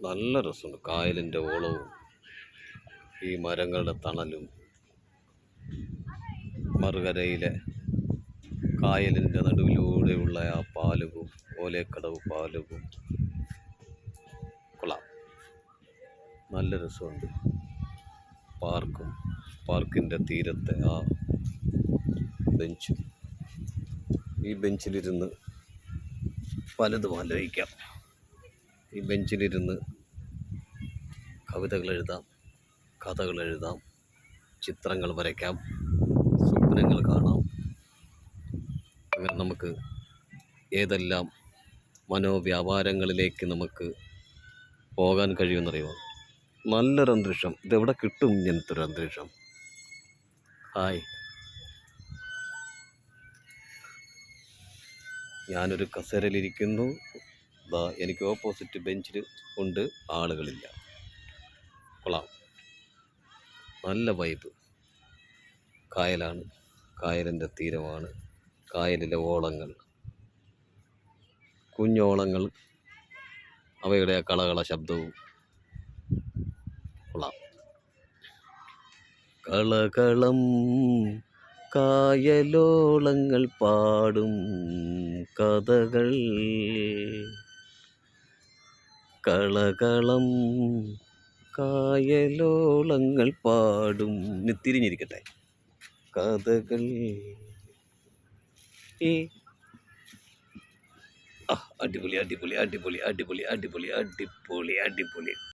നല്ല രസമുണ്ട്. കായലിൻ്റെ ഓളവും ഈ മരങ്ങളുടെ തണലും മറുകരയിലെ കായലിൻ്റെ നടുവിലൂടെയുള്ള ആ പാലവും ഓലേക്കടവ് പാലവും കൊള്ളാം. നല്ല രസമുണ്ട്. പാർക്കിൻ്റെ തീരത്തെ ആ ബെഞ്ച്, ഈ ബെഞ്ചിലിരുന്ന് പലതും ആലോചിക്കാം. ഈ ബെഞ്ചിലിരുന്ന് കവിതകൾ എഴുതാം, കഥകൾ എഴുതാം, ചിത്രങ്ങൾ വരയ്ക്കാം, സ്വപ്നങ്ങൾ കാണാം. അങ്ങനെ നമുക്ക് ഏതെല്ലാം മനോവ്യാപാരങ്ങളിലേക്ക് നമുക്ക് പോകാൻ കഴിയുമെന്നറിയുമോ? നല്ലൊരു അന്തരീക്ഷം. ഇതെവിടെ കിട്ടും ഇങ്ങനത്തെ ഒരു അന്തരീക്ഷം? ഹായ്, ഞാനൊരു കസേരയിലിരിക്കുന്നു. എനിക്ക് ഓപ്പോസിറ്റ് ബെഞ്ചിൽ ഉണ്ട്, ആളുകളില്ല. കൊള്ളാം, നല്ല വൈബ്. കായലാണ്, കായലിൻ്റെ തീരമാണ്, കായലിലെ ഓളങ്ങൾ, കുഞ്ഞോളങ്ങൾ, അവയുടെ കളകള ശബ്ദവും കൊള്ളാം. കളകളം കായലോളങ്ങൾ പാടും കഥകൾ, കളകളം കായലോളങ്ങൾ പാടും തിരിഞ്ഞിരിക്കട്ടെ കഥകൾ. അടിപൊളി അടിപൊളി അടിപൊളി അടിപൊളി അടിപൊളി അടിപൊളി അടിപൊളി.